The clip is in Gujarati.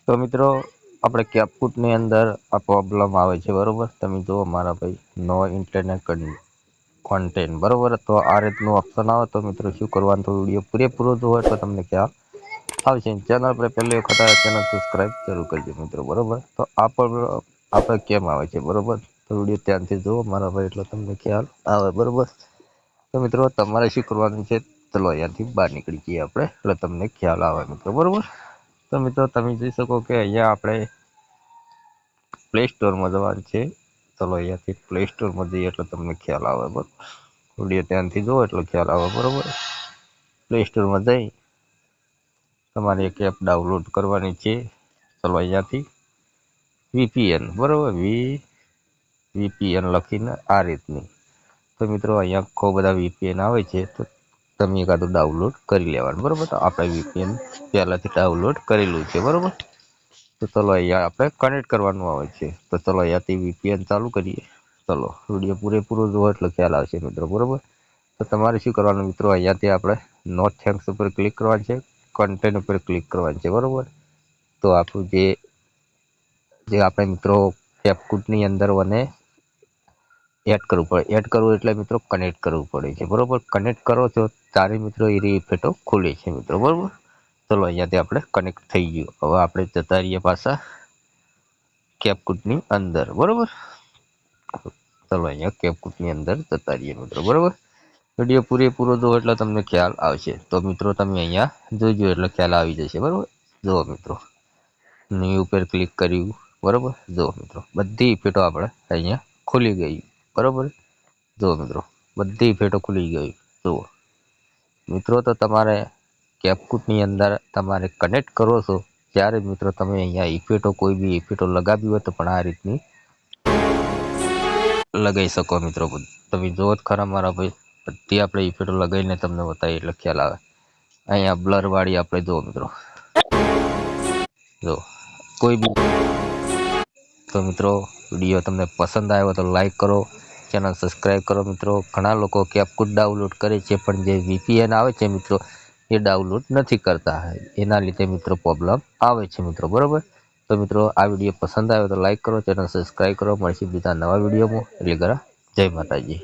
તો મિત્રો આપણે કેપકૂટની અંદર આ પ્રોબ્લેમ આવે છે બરોબર. તમે જુઓ મારા ભાઈ નો ઇન્ટરનેટ કોન્ટેન્ટ બરોબર. તો આ રીતનું ઓપ્શન આવે તો મિત્રો શું કરવાનું, તો વિડીયો પૂરેપૂરો જોવો એટલે તમને ખ્યાલ આવશે. ચેનલ પર પહેલી વખત આવે ચેનલ સબસ્ક્રાઈબ જરૂર કરજો મિત્રો બરોબર. તો આ પણ આપણે કેમ આવે છે બરોબર, તો વિડીયો ધ્યાનથી જુઓ મારા ભાઈ એટલે તમને ખ્યાલ આવે બરોબર. તો મિત્રો તમારે શું કરવાનું છે, ચલો અહીંયાથી બહાર નીકળી જઈએ આપણે એટલે તમને ખ્યાલ આવે મિત્રો બરોબર. તો મિત્રો તમે જોઈ શકો કે અહીંયા આપણે પ્લે સ્ટોરમાં જવાનું છે. ચલો અહીંયાથી પ્લે સ્ટોરમાં જઈએ એટલે તમને ખ્યાલ આવે બરોબર. વિડીયો ધ્યાનથી જુઓ એટલે ખ્યાલ આવે બરોબર. પ્લે સ્ટોરમાં જઈ તમારે એક એપ ડાઉનલોડ કરવાની છે. ચલો અહીંયાથી વીપીએન બરોબર, વીપીએન લખીને આ રીતની. તો મિત્રો અહીંયા ખૂબ બધા વીપીએન આવે છે, તો તમે એકાદું ડાઉનલોડ કરી લેવાનું બરોબર. તો આપણે વીપીએન પહેલાંથી ડાઉનલોડ કરેલું છે બરોબર. તો ચલો અહીંયા આપણે કનેક્ટ કરવાનું આવે છે. તો ચલો અહીંયાથી વીપીએન ચાલુ કરીએ. ચલો વિડીયો પૂરેપૂરો જુઓ એટલે ખ્યાલ આવશે મિત્રો બરોબર. તો તમારે શું કરવાનું મિત્રો, અહીંયાથી આપણે નોટ થેન્ક્સ ઉપર ક્લિક કરવાનું છે, કન્ટેન્ટ ઉપર ક્લિક કરવાનું છે બરોબર. તો આપણું જે આપણે મિત્રો કેપકૂટની અંદર મને એડ કરવું પડે. એડ કરવું એટલે મિત્રો કનેક્ટ કરવું પડે છે બરોબર. કનેક્ટ કરો છો ત્યારે મિત્રો એ ઇફેક્ટો ખુલે છે મિત્રો બરોબર. ચલો અહીંયાથી આપણે કનેક્ટ થઈ ગયું. હવે આપણે જતા રહીએ પાછા કેપકૂટની અંદર બરોબર. ચલો અહીંયા કેપકૂટની અંદર જતા રહીએ મિત્રો બરોબર. વિડીયો પૂરેપૂરો જુઓ એટલે તમને ખ્યાલ આવશે. તો મિત્રો તમે અહીંયા જોઈજો એટલે ખ્યાલ આવી જશે બરોબર. જુઓ મિત્રો ન્યૂ ઉપર ક્લિક કર્યું બરોબર. જુઓ મિત્રો બધી ઇફેક્ટો આપણે અહીંયા ખુલી ગઈ બરોબર. જુઓ મિત્રો બધી ઇફેક્ટો ખુલી ગઈ. જુઓ મિત્રો, તો તમારે કેપકૂટની અંદર તમારે કનેક્ટ કરો છો ત્યારે મિત્રો તમે અહીંયા ઇફેક્ટો કોઈ બી ઇફેક્ટો લગાવી હોય તો પણ આ રીતની લગાવી શકો મિત્રો. તમે જુઓ જ ખરા મારા ભાઈ, બધી આપણે ઇફેક્ટો લગાવીને તમને બતાવીએ એટલે ખ્યાલ આવે. અહીંયા બ્લર વાળી આપણે જુઓ મિત્રો, જો કોઈ બી. તો મિત્રો વિડીયો તમને પસંદ આવ્યો તો લાઈક કરો, ચેનલ સબસ્ક્રાઈબ કરો મિત્રો. ઘણા લોકો કેપકૂટ ડાઉનલોડ કરે છે પણ જે વીપીએન આવે છે મિત્રો એ ડાઉનલોડ નથી કરતા, એના લીધે મિત્રો પ્રોબ્લેમ આવે છે મિત્રો બરોબર. તો મિત્રો આ વિડીયો પસંદ આવ્યો તો લાઈક કરો, ચેનલ સબસ્ક્રાઈબ કરો. મળશે બીજા નવા વિડીયોમાં. એટલે જય માતાજી.